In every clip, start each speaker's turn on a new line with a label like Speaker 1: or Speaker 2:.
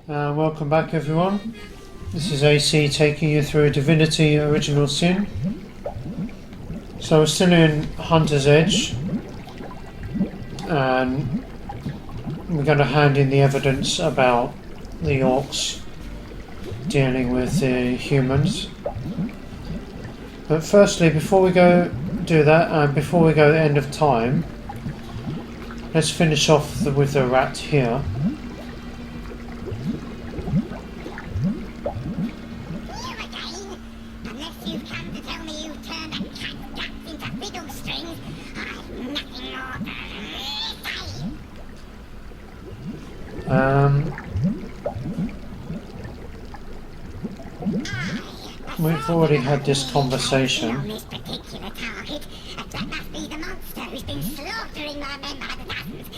Speaker 1: Welcome back, everyone. This is AC taking you through Divinity Original Sin. So we're still in Hunter's Edge, and we're going to hand in the evidence about the orcs dealing with the humans. But firstly, before we go do that, and before we go to the end of time, let's finish off with the rat here. We've already had this conversation.
Speaker 2: On this particular target, that must be the monster who's been slaughtering my men by the dozens.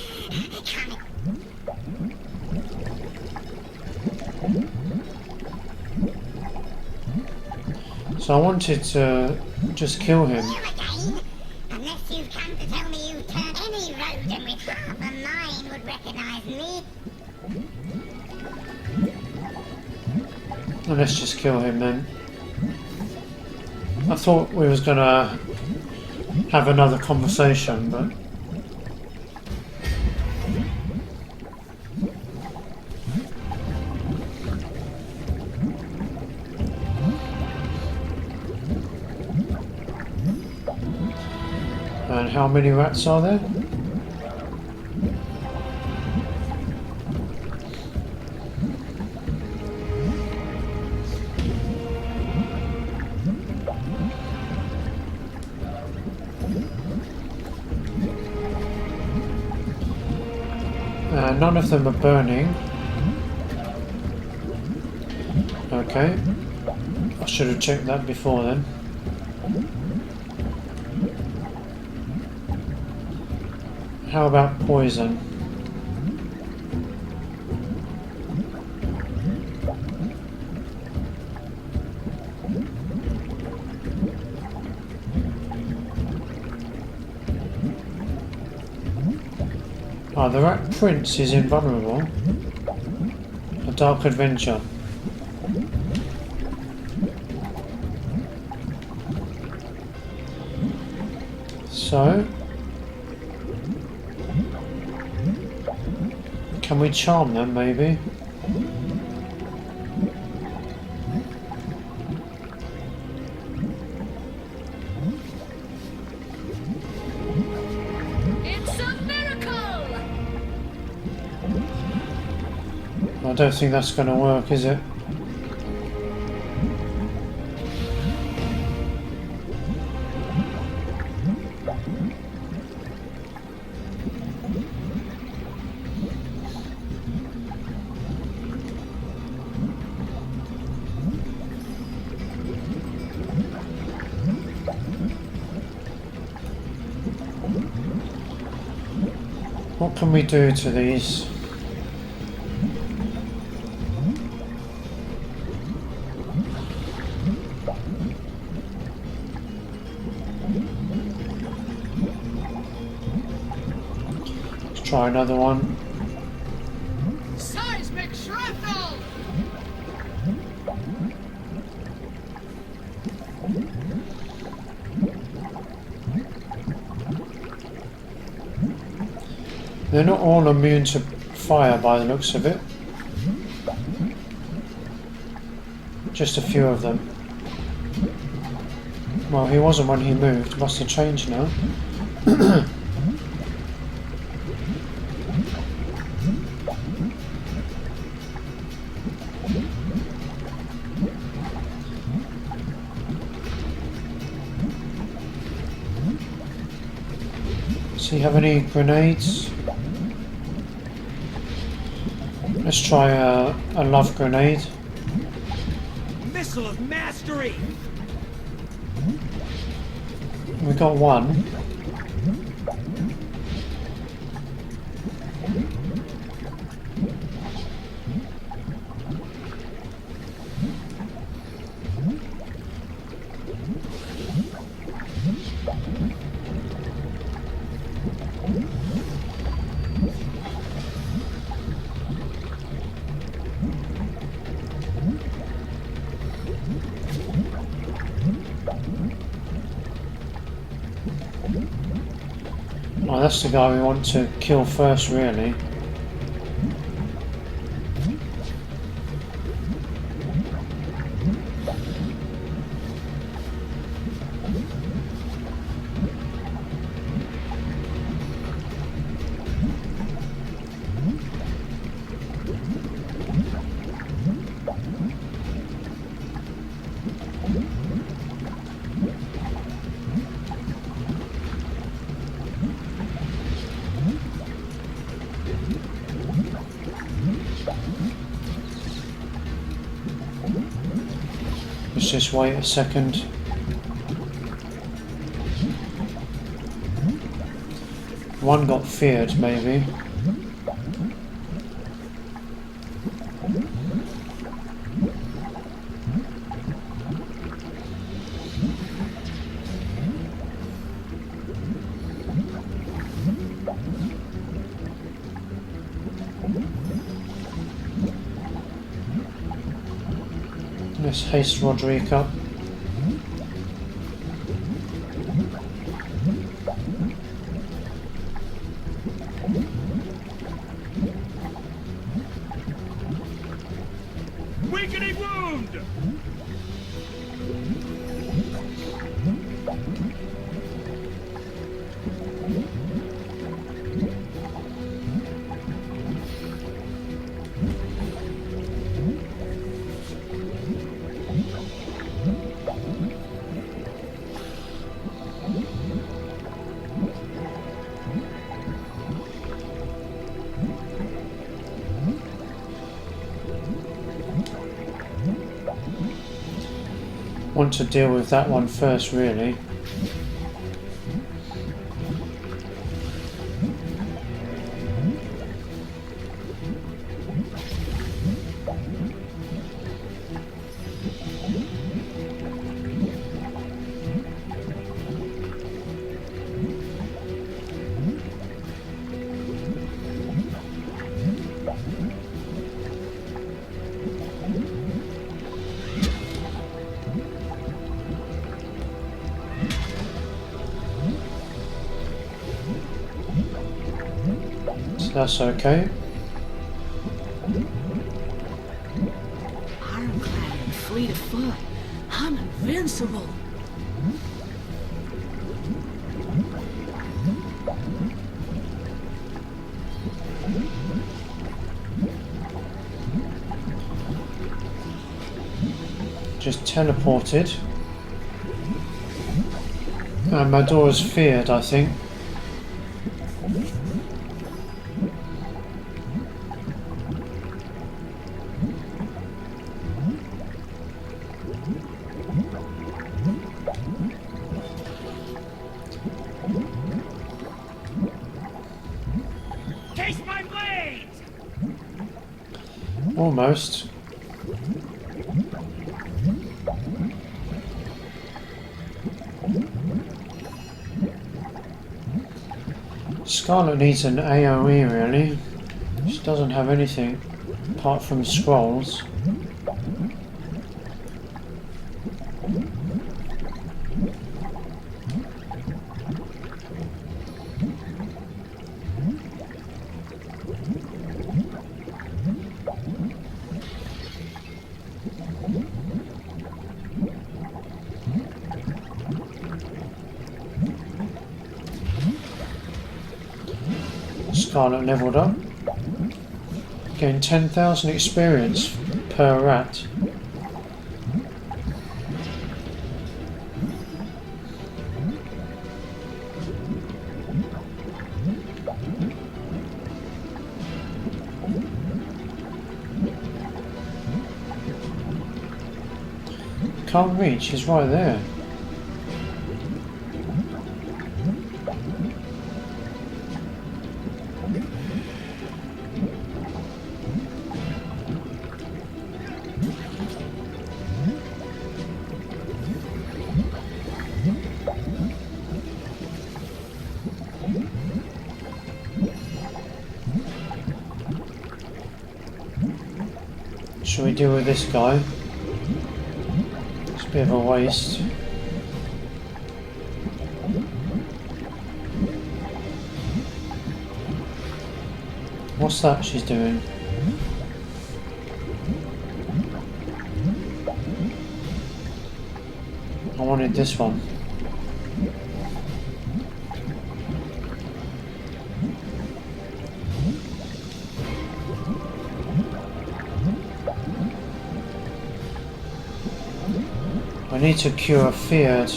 Speaker 1: So I wanted to just kill him.
Speaker 2: You again? Unless you've come to tell me you turned any rodent with half a mind would recognize me.
Speaker 1: Well, let's just kill him then. I thought we was gonna have another conversation, but and how many rats are there? None of them are burning. Okay. I should have checked that before then. How about poison? The Rat Prince is invulnerable. A dark adventure. So, can we charm them, maybe? I don't think that's going to work, is it? What can we do to these? Try another one.
Speaker 3: Seismic shrapnel!
Speaker 1: They're not all immune to fire by the looks of it. Just a few of them. Well, he wasn't when he moved. Must have changed now. Does he have any grenades? Let's try a love grenade.
Speaker 3: Missile of mastery!
Speaker 1: We got one. Well, that's the guy we want to kill first, really. Let's just wait a second. One got feared, maybe. Let's haste Roderick up.
Speaker 3: Weakening wound!
Speaker 1: Want to deal with that one first, really. So that's okay.
Speaker 4: Ironclad and fleet of foot. I'm invincible.
Speaker 1: Just teleported. And Madora's feared, I think.
Speaker 3: Case my blades!
Speaker 1: Almost. Scarlet needs an AoE, really. She doesn't have anything apart from scrolls. Scarlet leveled up. Gained 10,000 experience per rat. Can't reach, he's right there. Shall we deal with this guy? It's a bit of a waste. What's that she's doing? I wanted this one. I need to cure feared.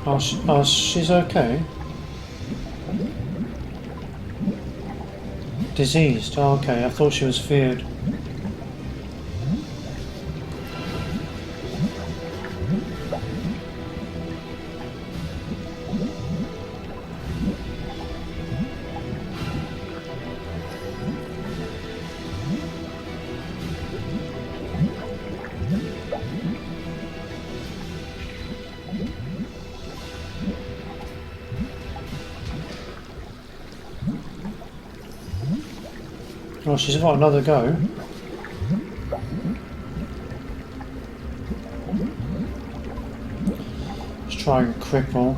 Speaker 1: Oh, she's okay. Diseased. Oh, okay, I thought she was feared. Oh, she's got another go. Let's try and cripple.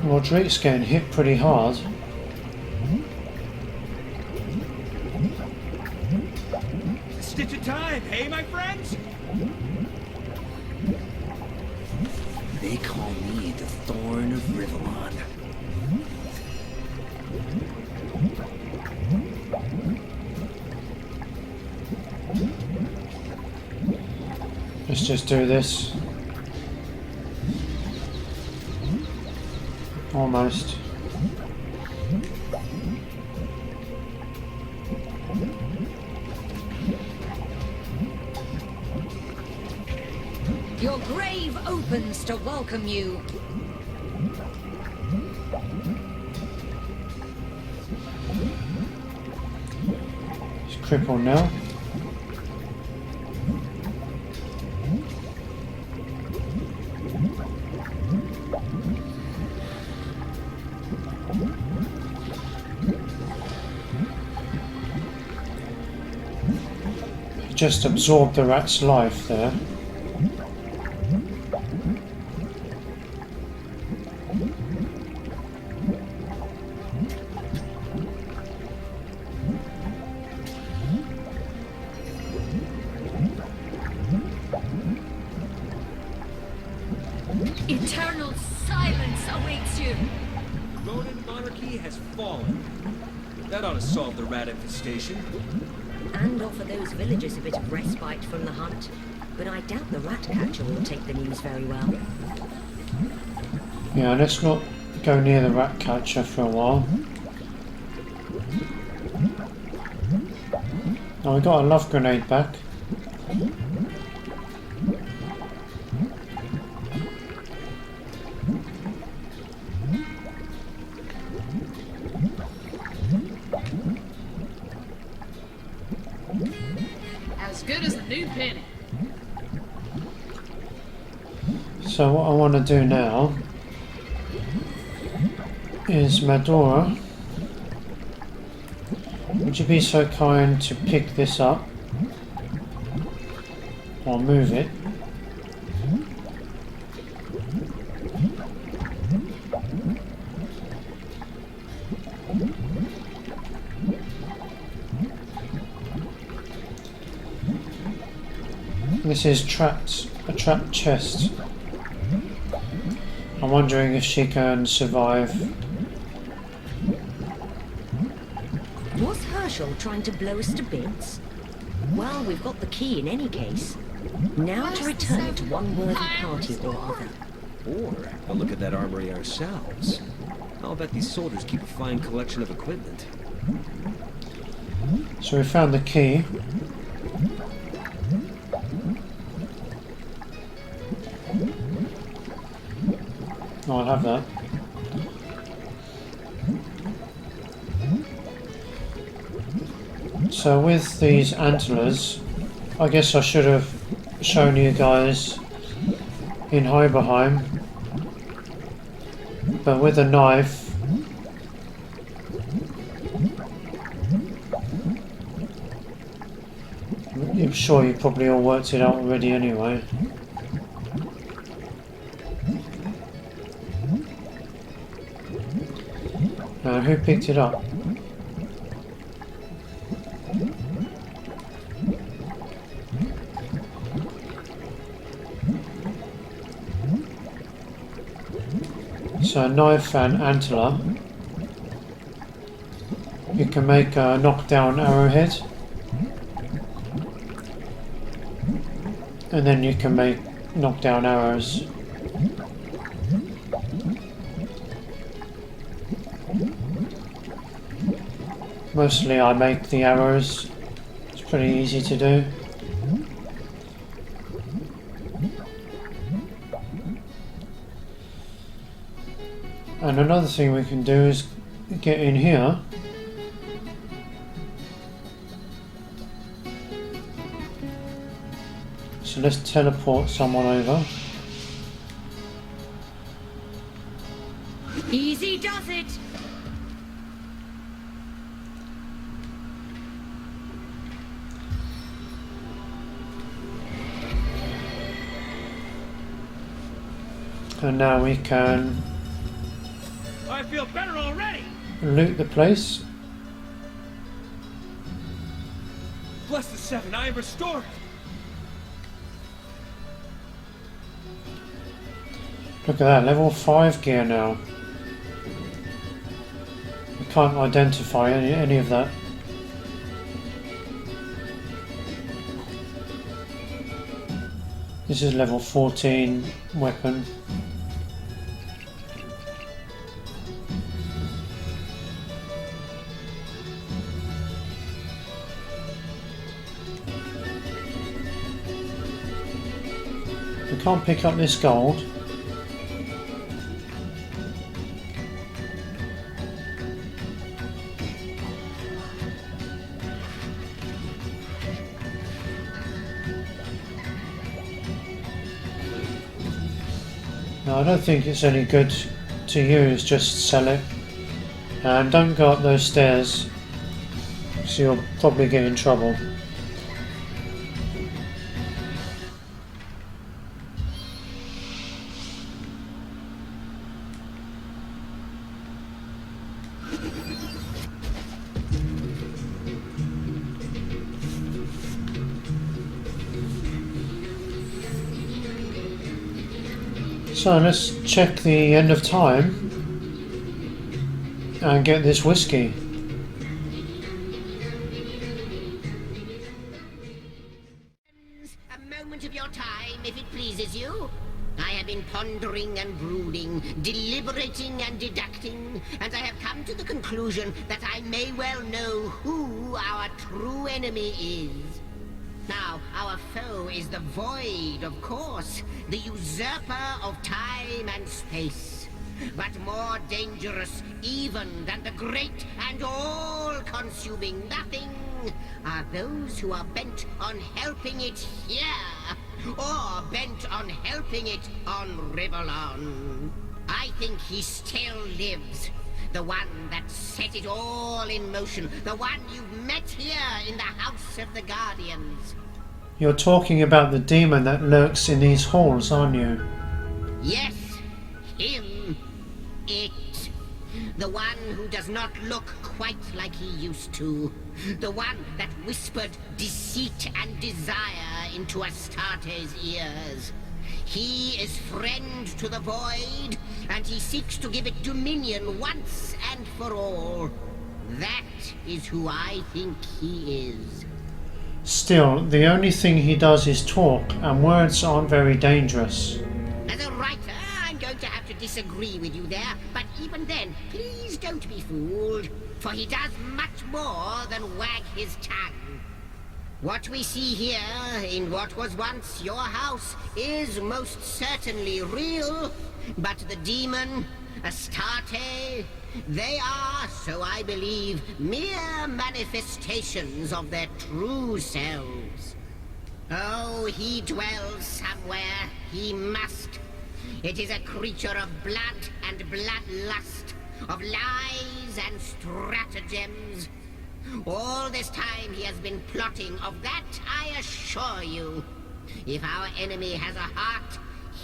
Speaker 1: Well, Drake's getting hit pretty hard.
Speaker 3: Stitch of time, hey, my friends?
Speaker 5: They call me the Thorn of Rivalon.
Speaker 1: Let's just do this. Almost.
Speaker 6: Your grave opens to welcome you.
Speaker 1: She's crippled now. Just absorbed the rat's life there.
Speaker 6: Eternal silence awaits you.
Speaker 3: Ronin monarchy has fallen. That ought to solve the rat infestation.
Speaker 7: And offer those villagers a bit of respite from the hunt. But I doubt the rat catcher will take the news very well.
Speaker 1: Yeah, let's not go near the rat catcher for a while. Oh, we got a love grenade back.
Speaker 4: As good as a new penny.
Speaker 1: So what I want to do now is Medora, would you be so kind to pick this up or move it? This is a trapped chest. I'm wondering if she can survive.
Speaker 7: Was Herschel trying to blow us to bits? Well, we've got the key in any case. Now to return it to one worthy party or other.
Speaker 5: Or we'll look at that armory ourselves. I'll bet these soldiers keep a fine collection of equipment.
Speaker 1: So we found the key. Oh, I'll have that. So with these antlers, I guess I should have shown you guys in Hyberheim, but with a knife I'm sure you probably all worked it out already anyway. Now who picked it up? So a knife and antler. You can make a knockdown arrowhead. And then you can make knockdown arrows. Mostly I make the arrows. It's pretty easy to do. And another thing we can do is get in here. So let's teleport someone over.
Speaker 6: Easy does it.
Speaker 1: And now we can
Speaker 3: I feel better already.
Speaker 1: loot the place.
Speaker 3: Bless the seven, I am restored.
Speaker 1: Look at that, level 5 gear now. I can't identify any of that. This is level 14 weapon. We can't pick up this gold. No, I don't think it's any good to use, just sell it. And don't go up those stairs, so you'll probably get in trouble. So let's check the end of time and get this whisky.
Speaker 8: A moment of your time, if it pleases you. I have been pondering and brooding, deliberating and deducting, and I have come to the conclusion that I may well know who our true enemy is. Now, our foe is the Void, of course, the usurper of time and space. But more dangerous even than the great and all-consuming nothing are those who are bent on helping it here, or bent on helping it on Rivellon. I think he still lives. The one that set it all in motion. The one you've met here in the House of the Guardians.
Speaker 1: You're talking about the demon that lurks in these halls, aren't you?
Speaker 8: Yes, him. It. The one who does not look quite like he used to. The one that whispered deceit and desire into Astarte's ears. He is friend to the Void, and he seeks to give it dominion once and for all. That is who I think he is.
Speaker 1: Still, the only thing he does is talk, and words aren't very dangerous.
Speaker 8: As a writer, I'm going to have to disagree with you there, but even then, please don't be fooled, for he does much more than wag his tongue. What we see here, in what was once your house, is most certainly real, but the demon, Astarte, they are, so I believe, mere manifestations of their true selves. Oh, he dwells somewhere. He must. It is a creature of blood and bloodlust, of lies and stratagems. All this time he has been plotting, of that I assure you. If our enemy has a heart,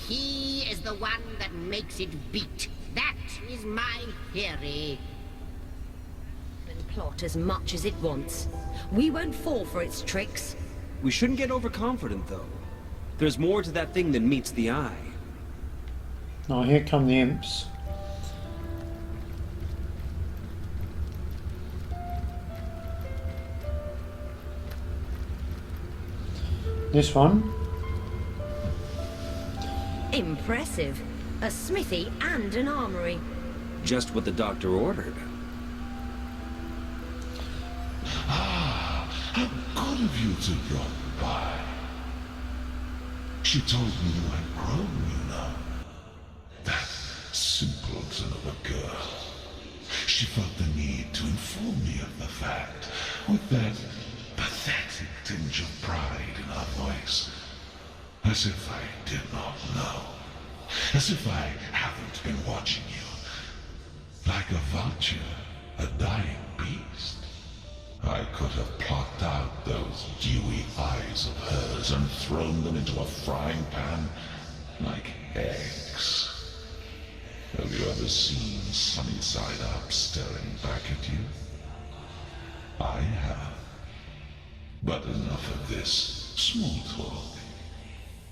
Speaker 8: he is the one that makes it beat. That is my theory.
Speaker 7: And plot as much as it wants. We won't fall for its tricks.
Speaker 5: We shouldn't get overconfident, though. There's more to that thing than meets the eye.
Speaker 1: Oh, here come the imps. This one.
Speaker 7: Impressive. A smithy and an armory.
Speaker 5: Just what the doctor ordered.
Speaker 9: How good of you to drop by. She told me you had grown, you know. That simpleton of a girl. She felt the need to inform me of the fact, with that pathetic tinge of pride in her voice. As if I did not know. As if I haven't been watching you. Like a vulture, a dying beast. I could have plucked out those dewy eyes of hers and thrown them into a frying pan like eggs. Have you ever seen Sunny Side Up staring back at you? I have. But enough of this small talk.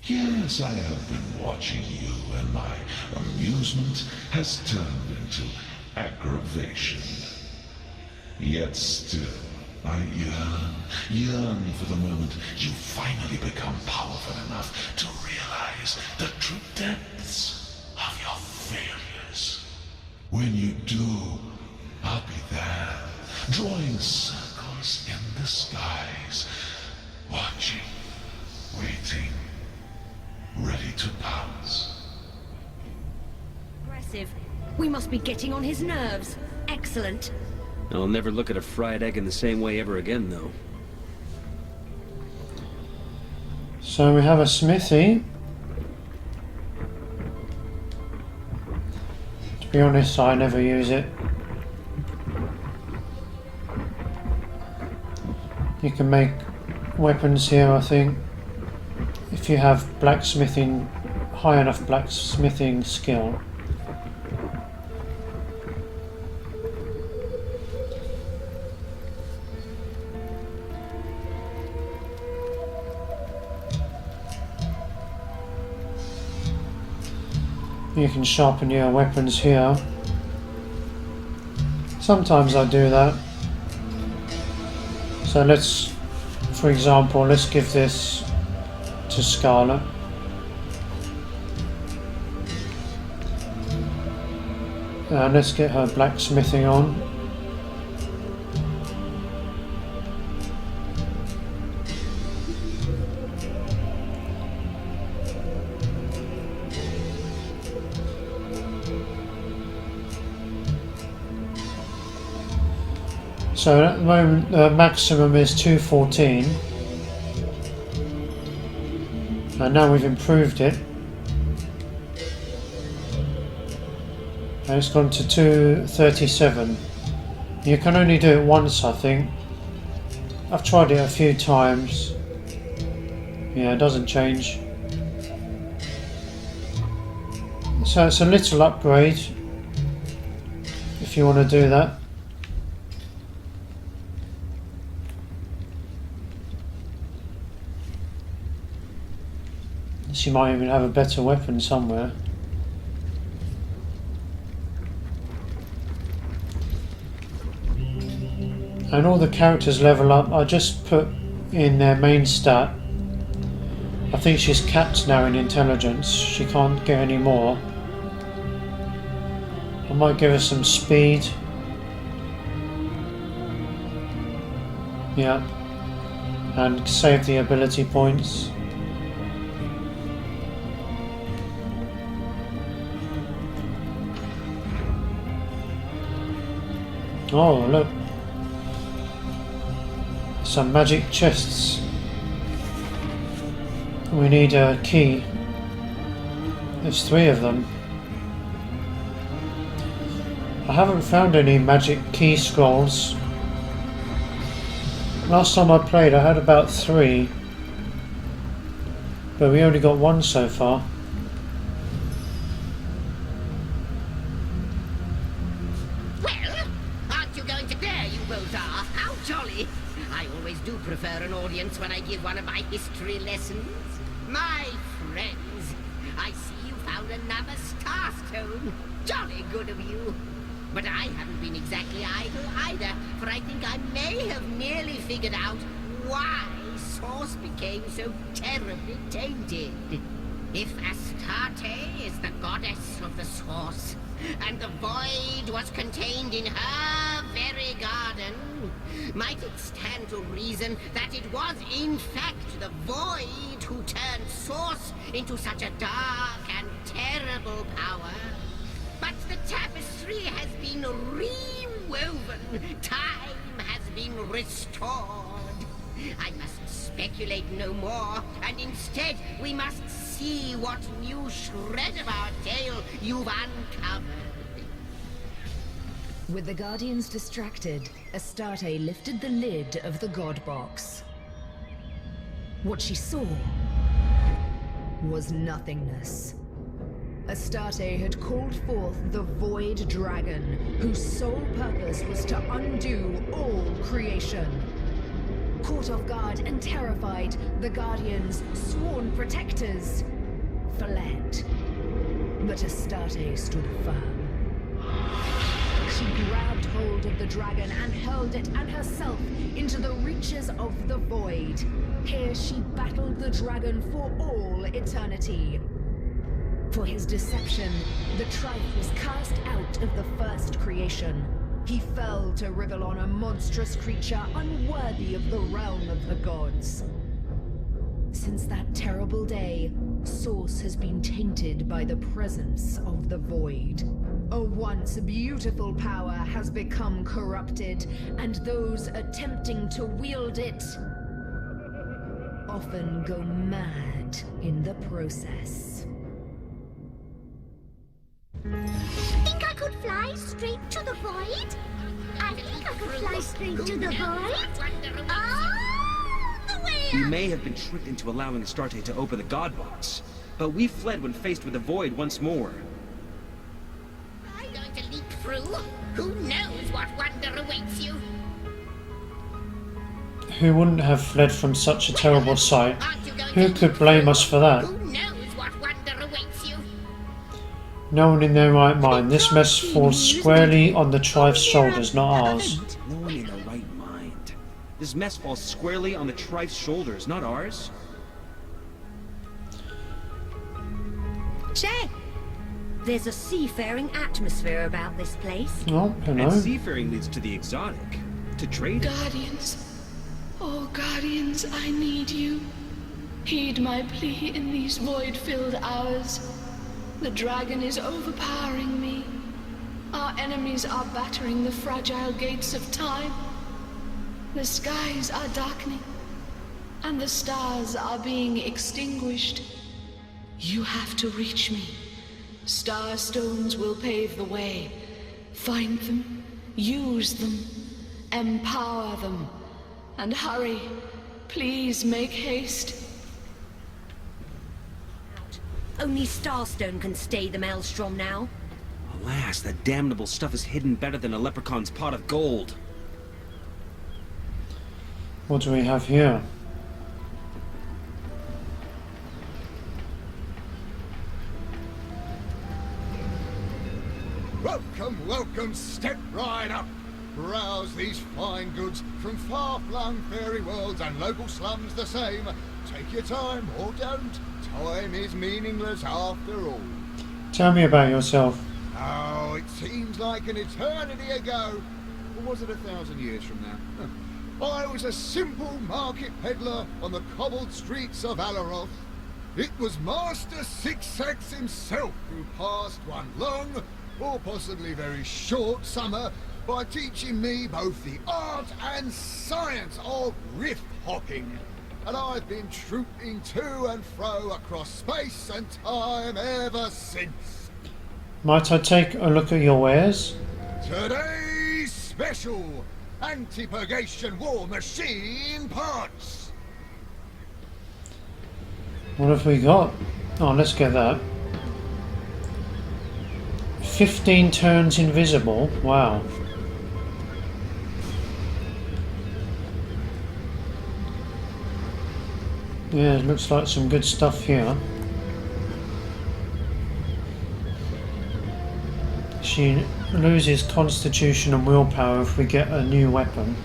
Speaker 9: Yes, I have been watching you, and my amusement has turned into aggravation. Yet still, I yearn for the moment you finally become powerful enough to realize the true depths of your failures. When you do, I'll be there, drawing circles in the skies, watching, waiting, ready to pounce.
Speaker 7: Impressive. We must be getting on his nerves. Excellent.
Speaker 5: I'll never look at a fried egg in the same way ever again, though.
Speaker 1: So we have a smithy. To be honest, I never use it. You can make weapons here, I think, if you have blacksmithing, high enough blacksmithing skill. You can sharpen your weapons here. Sometimes I do that. So let's, for example, let's give this to Scarlet. Let's get her blacksmithing on. So at the moment the maximum is 214, and now we've improved it, and it's gone to 237. You can only do it once, I think. I've tried it a few times. Yeah, it doesn't change. So it's a little upgrade if you want to do that. She might even have a better weapon somewhere. And all the characters level up. I just put in their main stat. I think she's capped now in intelligence. She can't get any more. I might give her some speed. Yeah. And save the ability points. Oh, look. Some magic chests. We need a key. There's 3 of them. I haven't found any magic key scrolls. Last time I played I had about 3. But we only got 1 so far.
Speaker 8: Well, aren't you going to there you both are? How jolly! I always do prefer an audience when I give one of my history lessons. My friends, I see you found another starstone. Jolly good of you. But I haven't been exactly idle either, for I think I may have nearly figured out why Source became so terribly tainted. If Astarte is the goddess of the Source, and the void was contained in her very garden, might it stand to reason that it was in fact the void who turned Source into such a dark and terrible power? But the tapestry has been rewoven. Time has been restored. I must speculate no more, and instead we must see what new shred of our tale you've uncovered.
Speaker 10: With the Guardians distracted, Astarte lifted the lid of the God Box. What she saw was nothingness. Astarte had called forth the Void Dragon, whose sole purpose was to undo all creation. Caught off guard and terrified, the Guardians, sworn protectors, fled. But Astarte stood firm. She grabbed hold of the dragon and hurled it and herself into the reaches of the void. Here she battled the dragon for all eternity. For his deception, the Trife was cast out of the first creation. He fell to Rivellon, a monstrous creature unworthy of the realm of the gods. Since that terrible day, Source has been tainted by the presence of the void. A once beautiful power has become corrupted, and those attempting to wield it often go mad in the process.
Speaker 2: Think I could fly straight to the void? I think I could fly straight to the void. All the way
Speaker 5: We
Speaker 2: up.
Speaker 5: may have been tricked into allowing Astarte to open the God Box, but we fled when faced with the void once more.
Speaker 8: Are you going to leap through? Who knows what wonder awaits you?
Speaker 1: Who wouldn't have fled from such a terrible sight?
Speaker 8: Aren't you going
Speaker 1: Who
Speaker 8: to
Speaker 1: could
Speaker 8: leap
Speaker 1: blame
Speaker 8: through?
Speaker 1: us for that?
Speaker 8: Who knows what wonder awaits you?
Speaker 1: No one in their right mind. This mess falls squarely on the Trife's shoulders, not ours.
Speaker 5: No one in their right mind. This mess falls squarely on the Trife's shoulders, not ours.
Speaker 7: Che! There's a seafaring atmosphere about this place.
Speaker 1: Oh,
Speaker 5: And
Speaker 1: hello.
Speaker 5: seafaring leads to the exotic, to trade.
Speaker 4: Guardians. Oh, Guardians, I need you. Heed my plea in these void-filled hours. The dragon is overpowering me. Our enemies are battering the fragile gates of time. The skies are darkening, and the stars are being extinguished. You have to reach me. Star stones will pave the way. Find them, use them, empower them, and hurry. Please make haste.
Speaker 7: Only Starstone can stay the Maelstrom now.
Speaker 5: Alas, that damnable stuff is hidden better than a leprechaun's pot of gold.
Speaker 1: What do we have here?
Speaker 11: Welcome, welcome, step right up. Browse these fine goods from far-flung fairy worlds and local slums the same. Take your time, or don't. Time is meaningless after all.
Speaker 1: Tell me about yourself.
Speaker 11: Oh, it seems like an eternity ago. Or was it 1,000 years from now? I was a simple market peddler on the cobbled streets of Alaroth. It was Master Sixax himself who passed one long, or possibly very short summer by teaching me both the art and science of rift hopping. And I've been trooping to and fro across space and time ever since.
Speaker 1: Might I take a look at your wares?
Speaker 11: Today's special anti-purgation war machine parts.
Speaker 1: What have we got? Oh, let's get that. 15 turns invisible. Wow. Yeah, it looks like some good stuff here. She loses constitution and willpower if we get a new weapon.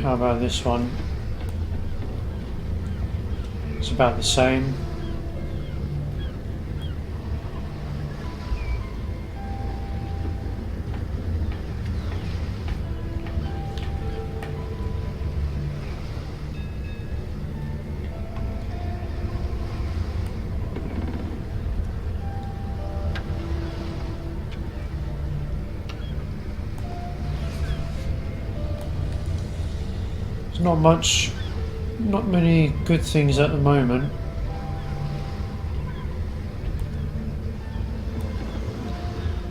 Speaker 1: How about this one? It's about the same. Not many good things at the moment.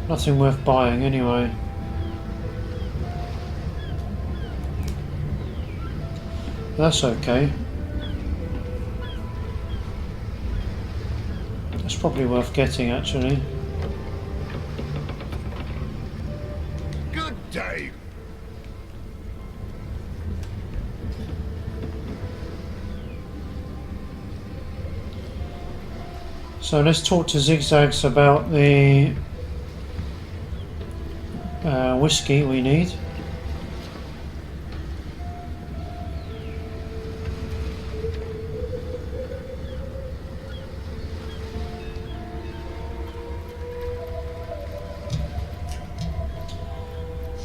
Speaker 1: Nothing worth buying anyway. That's okay. That's probably worth getting actually.
Speaker 11: Good day.
Speaker 1: So let's talk to Zigzags about the whiskey we need.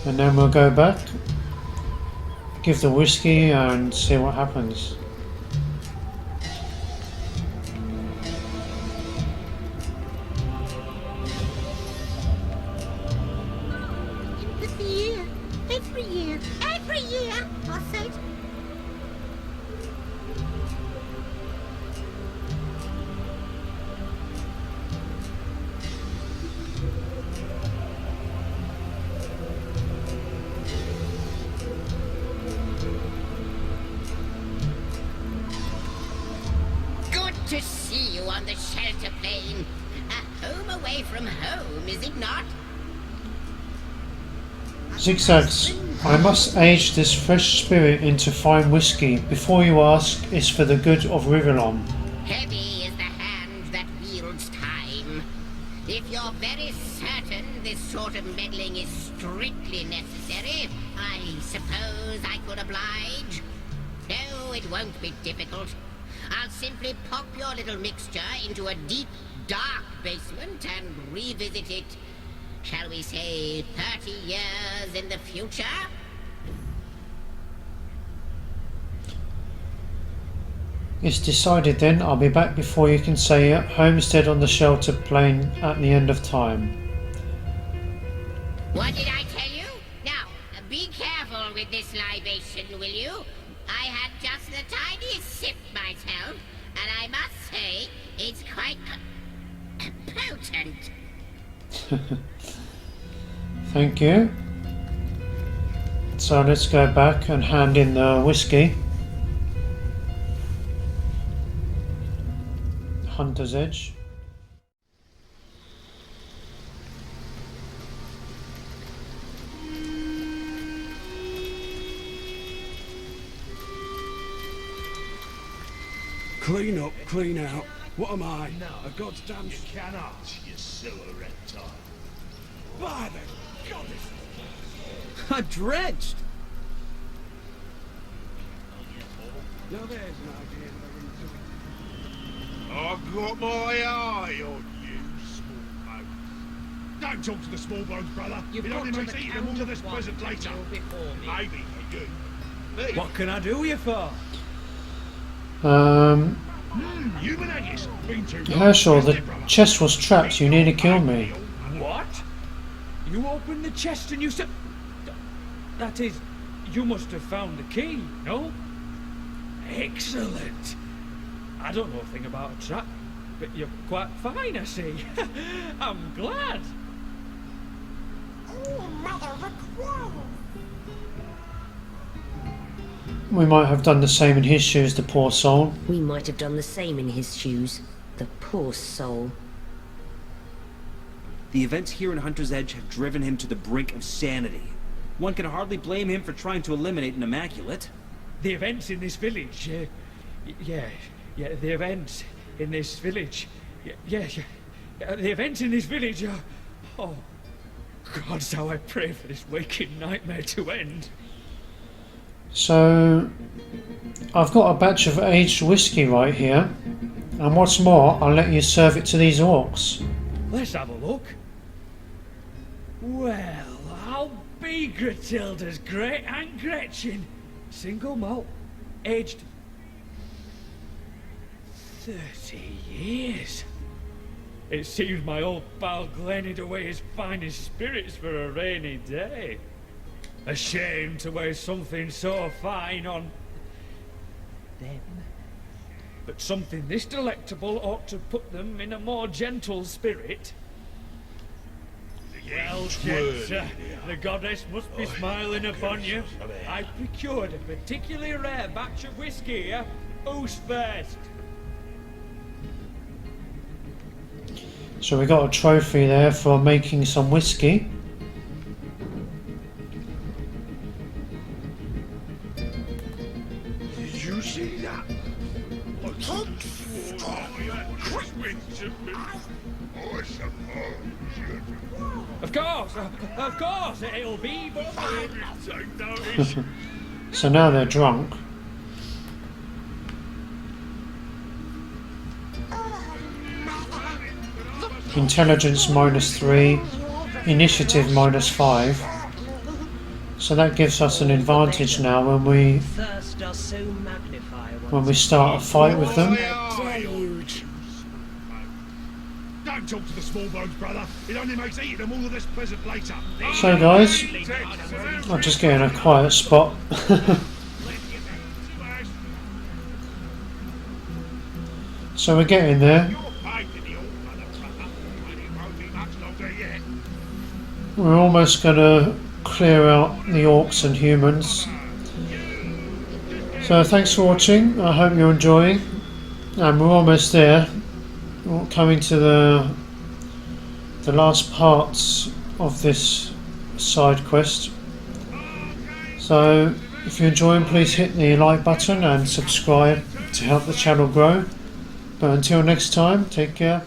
Speaker 1: And then we'll go back, give the whiskey and see what happens.
Speaker 2: Every year, I said.
Speaker 8: Good to see you on the shelter plane. A home away from home, is it not?
Speaker 1: Zigzags, I must age this fresh spirit into fine whiskey. Before you ask, it's for the good of Rivellon.
Speaker 8: Heavy is the hand that wields time. If you're very certain this sort of meddling is strictly necessary, I suppose I could oblige. No, it won't be difficult. I'll simply pop your little mixture into a deep, dark basement and revisit it, shall we say, 30 years in the future?
Speaker 1: It's decided then. I'll be back before you can say it. Homestead on the shelter plane at the end of time.
Speaker 8: What did I tell you? Now, be careful with this libation, will you? I had just the tiniest sip myself, and I must say, it's quite potent.
Speaker 1: Thank you. So let's go back and hand in the whiskey. Hunter's Edge.
Speaker 12: Clean up, clean out. What am I?
Speaker 9: No,
Speaker 12: a goddamn...
Speaker 9: You cannot, you silly reptile.
Speaker 12: By the goddess!
Speaker 3: I'm drenched!
Speaker 12: Now there's an idea that
Speaker 9: I've got my eye on you, small bones. Don't talk to the small bones, brother.
Speaker 8: You've
Speaker 9: It
Speaker 8: got
Speaker 9: only
Speaker 8: to
Speaker 9: makes
Speaker 8: the
Speaker 9: eating
Speaker 8: count
Speaker 9: all of
Speaker 8: of
Speaker 9: this
Speaker 8: one
Speaker 9: pleasant
Speaker 8: to
Speaker 9: later.
Speaker 8: kneel before me.
Speaker 9: Maybe for you. Me?
Speaker 3: What can I do you for?
Speaker 12: Human haggis. Been too long.
Speaker 1: Herschel, the chest was trapped. You nearly killed me.
Speaker 3: What? You opened the chest and you said... That is, you must have found the key, no? Excellent. I don't know a thing about a trap, but you're quite fine, I see. I'm glad.
Speaker 2: Oh, mother of a crow.
Speaker 1: We might have done the same in his shoes, the poor soul.
Speaker 7: We might have done the same in his shoes. The poor soul.
Speaker 5: The events here in Hunter's Edge have driven him to the brink of sanity. One can hardly blame him for trying to eliminate an Immaculate.
Speaker 3: The events in this village, yeah, the events in this village, the events in this village are... Oh, God, how I pray for this waking nightmare to end.
Speaker 1: So, I've got a batch of aged whiskey right here. And what's more, I'll let you serve it to these orcs.
Speaker 3: Let's have a look. Well, I'll be Gratilda's great Aunt Gretchen. Single malt, aged 30 years. It seems my old pal Glenn hid away his finest spirits for a rainy day. A shame to waste something so fine on them. But something this delectable ought to put them in a more gentle spirit. Well, gents, the goddess must be smiling upon you. I've procured a particularly rare batch of whiskey here. Who's first?
Speaker 1: So we got a trophy there for making some whiskey.
Speaker 12: Did you see that?
Speaker 3: Of course, it'll be bubbling.
Speaker 1: So now they're drunk. Intelligence -3, initiative -5. So that gives us an advantage now when we start a fight with them.
Speaker 12: Don't talk to the small bones, brother. It only makes eating them all the less pleasant later.
Speaker 1: So guys, I'll just get in a quiet spot. So we're getting there. We're almost going to clear out the orcs and humans. So thanks for watching. I hope you're enjoying. And we're almost there. We're coming to the last parts of this side quest. So if you're enjoying, please hit the like button and subscribe to help the channel grow. But until next time, take care.